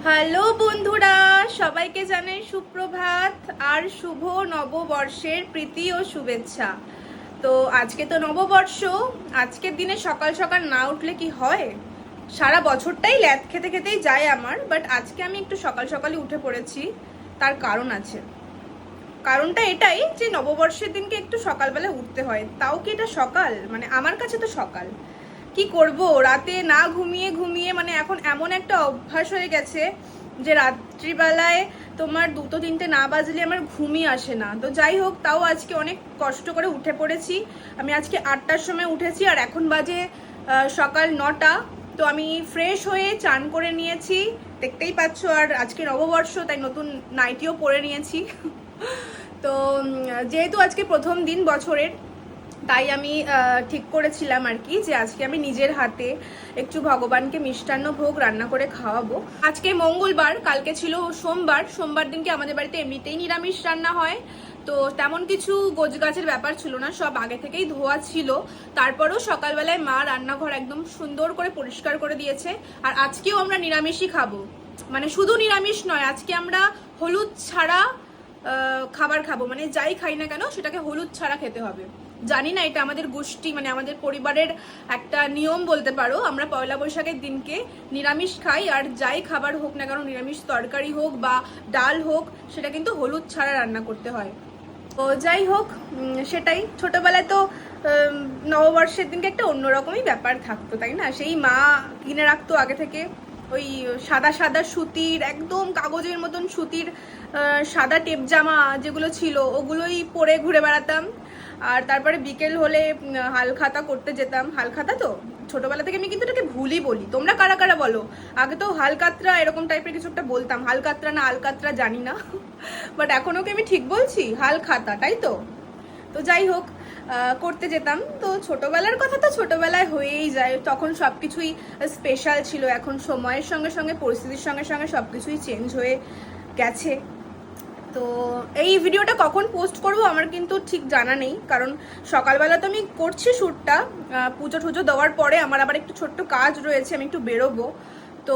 Hello বন্ধুরা, সবাইকে জানাই সুপ্রভাত আর শুভ নববর্ষের প্রীতি ও শুভেচ্ছা। তো আজকে তো নববর্ষ। আজকের দিনে সকাল সকাল না উঠলে কি হয়? সারা বছরটাই ল্যাদ খেতে খেতেই যায় আমার, বাট আজকে আমি একটু সকাল সকালই উঠে পড়েছি। তার কারণ আছে। কারণটা এটাই যে নববর্ষের দিনকে একটু সকালবেলা উঠতে হয়। তাও কি এটা সকাল? মানে আমার কাছে তো সকাল। কি করব, রাতে না ঘুমিয়ে ঘুমিয়ে মানে এখন এমন একটা অভ্যাস হয়ে গেছে যে রাত্রিবেলায় তোমার 2-3টে না বাজলে আমার ঘুমই আসে না। তো যাই হোক, তাও আজকে অনেক কষ্ট করে উঠে পড়েছি। আমি আজকে 8টার সময় উঠেছি আর এখন বাজে সকাল 9টা। তো আমি ফ্রেশ হয়ে চান করে নিয়েছি, দেখতেই পাচ্ছ। আর আজকে নববর্ষ, তাই নতুন নাইটিও পরে নিয়েছি। তো যেহেতু আজকে প্রথম দিন বছরের, তাই আমি ঠিক করেছিলাম আর কি যে আজকে আমি নিজের হাতে একটু ভগবানকে মিষ্টান্ন ভোগ রান্না করে খাওয়াবো। আজকে মঙ্গলবার, কালকে ছিল সোমবার। সোমবার দিনকে আমাদের বাড়িতে এমনিতেই নিরামিষ রান্না হয়, তো তেমন কিছু গোছগাছের ব্যাপার ছিল না, সব আগে থেকেই ধোয়া ছিল। তারপরেও সকালবেলায় মা রান্নাঘর একদম সুন্দর করে পরিষ্কার করে দিয়েছে। আর আজকেও আমরা নিরামিষই খাবো, মানে শুধু নিরামিষ নয়, আজকে আমরা হলুদ ছাড়া খাবার খাবো। মানে যাই খাই না কেন সেটাকে হলুদ ছাড়া খেতে হবে। জানি না, এটা আমাদের গোষ্ঠী মানে আমাদের পরিবারের একটা নিয়ম বলতে পারো। আমরা পয়লা বৈশাখের দিনকে নিরামিষ খাই, আর যাই খাবার হোক না কেন, নিরামিষ তরকারি হোক বা ডাল হোক, সেটা কিন্তু হলুদ ছাড়া রান্না করতে হয়। তো যাই হোক, সেটাই ছোটবেলায় তো নববর্ষের দিনকে একটা অন্যরকমই ব্যাপার থাকতো, তাই না? সেই মা কিনে রাখতো আগে থেকে ওই সাদা সাদা সুতির, একদম কাগজের মতন সুতির সাদা টেপ জামা যেগুলো ছিল, ওগুলোই পরে ঘুরে বেড়াতাম। আর তারপরে বিকেল হলে হালখাতা করতে যেতাম। হালখাতা তো ছোটবেলা থেকে আমি কিন্তু এটাকে ভুলই বলি। তোমরা কারা কারা বলো? আগে তো হালকাতরা এরকম টাইপের কিছু একটা বলতাম, হালকাতরা না আলকাতরা জানি না। বাট এখন ওকে আমি ঠিক বলছি, হালখাতা, তাই তো? তো যাই হোক, করতে যেতাম। তো ছোটবেলার কথা তো ছোটবেলায় হয়েই যায়, তখন সব কিছুই স্পেশাল ছিল। এখন সময়ের সঙ্গে সঙ্গে, পরিস্থিতির সঙ্গে সঙ্গে সব কিছুই চেঞ্জ হয়ে গেছে। তো এই ভিডিওটা কখন পোস্ট করব আমার কিন্তু ঠিক জানা নেই, কারণ সকালবেলা তো আমি করছি শ্যুটটা। পুজো টুজো দেওয়ার পরে আমার আবার একটু ছোট্ট কাজ রয়েছে, আমি একটু বেরোবো। তো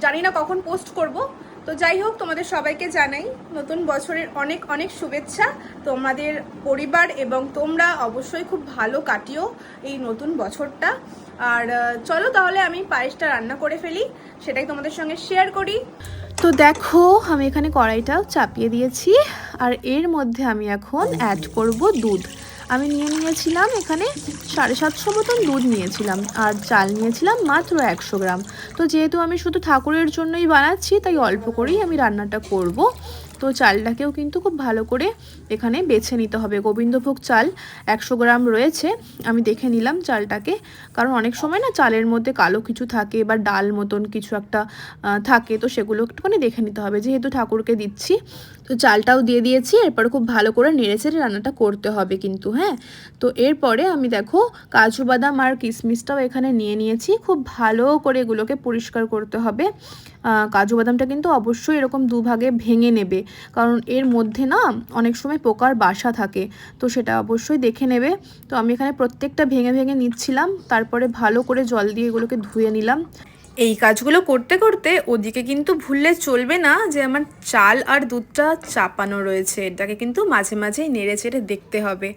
জানি না কখন পোস্ট করব। তো যাই হোক, তোমাদের সবাইকে জানাই নতুন বছরের অনেক অনেক শুভেচ্ছা। তোমাদের পরিবার এবং তোমরা অবশ্যই খুব ভালো কাটিও এই নতুন বছরটা। আর চলো তাহলে আমি পায়েসটা রান্না করে ফেলি, সেটাই তোমাদের সঙ্গে শেয়ার করি। তো দেখো, আমি এখানে কড়াইটাও চাপিয়ে দিয়েছি, আর এর মধ্যে আমি এখন অ্যাড করব দুধ। আমি নিয়েছিলাম এখানে 750 মতন দুধ নিয়েছিলাম, আর চাল নিয়েছিলাম মাত্র 100 গ্রাম। তো যেহেতু আমি শুধু ঠাকুরের জন্যই বানাচ্ছি, তাই অল্প করেই আমি রান্নাটা করব। তো চালটাকেও কিন্তু খুব ভালো করে এখানে বেছে নিতে হবে। গোবিন্দভোগ চাল 100 গ্রাম রয়েছে, আমি দেখে নিলাম চালটাকে। কারণ অনেক সময় না চালের মধ্যে কালো কিছু থাকে বা ডাল মতন কিছু একটা থাকে, তো সেগুলো একটুখানি দেখে নিতে হবে, যেহেতু ঠাকুরকে দিচ্ছি। তো চালটাও দিয়ে দিয়েছি, এরপরে খুব ভালো করে নেড়েচেড়ে রান্নাটা করতে হবে কিন্তু, হ্যাঁ। তো এরপরে আমি দেখো কাজু বাদাম আর কিশমিশটাও এখানে নিয়ে নিয়েছি। খুব ভালো করে এগুলোকে পরিষ্কার করতে হবে। কাজু বাদামটা কিন্তু অবশ্যই এরকম দুভাগে ভেঙে নেবে, কারণ এর মধ্যে না অনেক সময় পোকার বাসা থাকে, তো সেটা অবশ্যই দেখে নেবে। তো আমি এখানে প্রত্যেকটা ভেঙে ভেঙে নিচ্ছিলাম, তারপরে ভালো করে জল দিয়ে এগুলোকে ধুয়ে নিলাম। এই কাজগুলো করতে করতে ওদিকে কিন্তু ভুললে চলবে না যে আমার চাল আর দুধটা চাপানো রয়েছে, এটাকে কিন্তু মাঝে মাঝেই নেড়ে চেড়ে দেখতে হবে।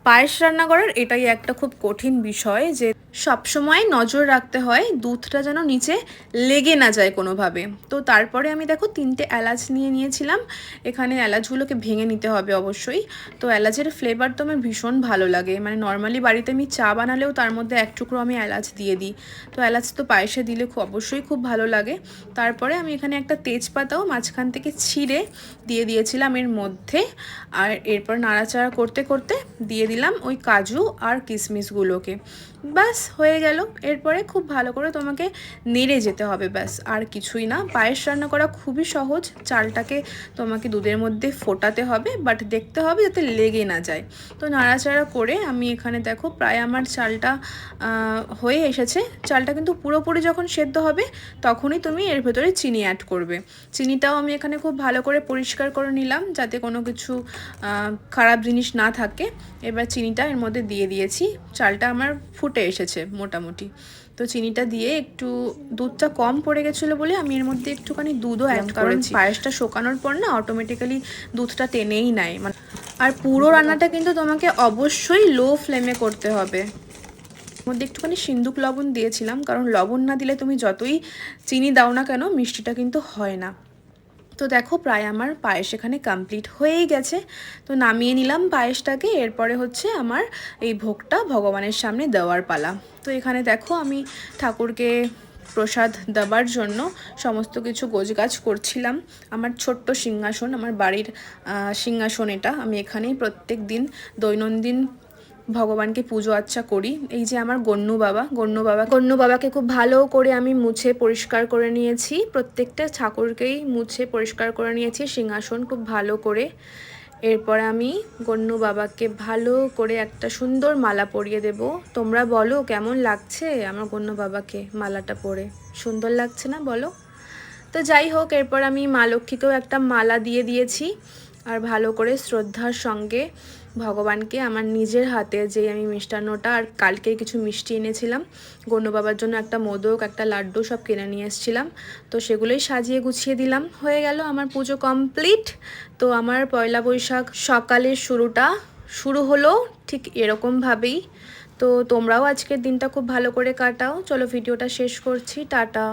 পায়েস রান্না করার এটাই একটা খুব কঠিন বিষয়, যে সবসময় নজর রাখতে হয় দুধটা যেন নিচে লেগে না যায় কোনোভাবে। তো তারপরে আমি দেখো 3টে এলাচ নিয়েছিলাম। এখানে এলাচগুলোকে ভেঙে নিতে হবে অবশ্যই। তো এলাচের ফ্লেভার তো আমার ভীষণ ভালো লাগে, মানে নর্মালি বাড়িতে আমি চা বানালেও তার মধ্যে 1 টুকরো আমি এলাচ দিয়ে দিই। তো এলাচ তো পায়েসে দিলে অবশ্যই খুব ভালো লাগে। তারপরে আমি এখানে একটা তেজপাতাও মাঝখান থেকে ছিঁড়ে দিয়ে দিয়েছিলাম এর মধ্যে। আর এরপর নাড়াচাড়া করতে করতে দিয়ে দিলাম ওই কাজু আর কিশমিশগুলোকে। ব্যাস হয়ে গেল। এরপরে খুব ভালো করে তোমাকে নেড়ে যেতে হবে, ব্যাস আর কিছুই না। পায়েস রান্না করা খুবই সহজ। চালটাকে তোমাকে দুধের মধ্যে ফোটাতে হবে, বাট দেখতে হবে যাতে লেগে না যায়। তো নাড়াচাড়া করে আমি এখানে দেখো প্রায় আমার চালটা হয়ে এসেছে। চালটা কিন্তু পুরোপুরি যখন সেদ্ধ হবে তখনই তুমি এর ভেতরে চিনি অ্যাড করবে। চিনিটাও আমি এখানে খুব ভালো করে পরিষ্কার করে নিলাম, যাতে কোনো কিছু খারাপ জিনিস না থাকে। এবার চিনিটা এর মধ্যে দিয়ে দিয়েছি। চালটা আমার ফুটে এসেছে মোটামুটি। তো চিনিটা দিয়ে একটু দুধটা কম পড়ে গেছিলো বলে আমি এর মধ্যে একটুখানি দুধও অ্যাড করেছি। পায়েসটা শোকানোর পর না অটোমেটিক্যালি দুধটা টেনেই নেয় মানে। আর পুরো রান্নাটা কিন্তু তোমাকে অবশ্যই লো ফ্লেমে করতে হবে। মধ্যে একটুখানি সিন্দুক লবণ দিয়েছিলাম, কারণ লবণ না দিলে তুমি যতই চিনি দাও না কেন মিষ্টিটা কিন্তু হয় না। তো দেখো প্রায় আমার পায়েস এখানে কমপ্লিট হয়েই গেছে। তো নামিয়ে নিলাম পায়েসটাকে। এরপরে হচ্ছে আমার এই ভোগটা ভগবানের সামনে দেওয়ার পালা। তো এখানে দেখো আমি ঠাকুরকে প্রসাদ দেওয়ার জন্য সমস্ত কিছু গোছগাছ করছিলাম। আমার ছোট্ট সিংহাসন, আমার বাড়ির সিংহাসন এটা। আমি এখানেই প্রত্যেক দিন দৈনন্দিন ভগবানকে পুজো আচ্ছা করি। এই যে আমার গণ্যু বাবাকে খুব ভালো করে আমি মুছে পরিষ্কার করে নিয়েছি। প্রত্যেকটা ঠাকুরকেই মুছে পরিষ্কার করে নিয়েছি সিংহাসন খুব ভালো করে। এরপর আমি গণ্যু বাবাকে ভালো করে একটা সুন্দর মালা পরিয়ে দেব। তোমরা বলো কেমন লাগছে আমার গণ্যু বাবাকে মালাটা পরে? সুন্দর লাগছে না বলো? তো যাই হোক, এরপর আমি মা লক্ষ্মীকেও একটা মালা দিয়ে দিয়েছি। আর ভালো করে শ্রদ্ধার সঙ্গে ভগবানকে আমার নিজের হাতে, যে আমি মিষ্টান্নটা আর কালকে কিছু মিষ্টি এনেছিলাম গণ্যু বাবার জন্য, একটা মোদক একটা লাড্ডু সব কিনে নিয়ে এসেছিলাম, তো সেগুলোই সাজিয়ে গুছিয়ে দিলাম। হয়ে গেল আমার পুজো কমপ্লিট। তো আমার পয়লা বৈশাখ সকালের শুরুটা শুরু হলো ঠিক এরকমভাবেই। তো তোমরাও আজকের দিনটা খুব ভালো করে কাটাও। চলো ভিডিওটা শেষ করছি, টাটা।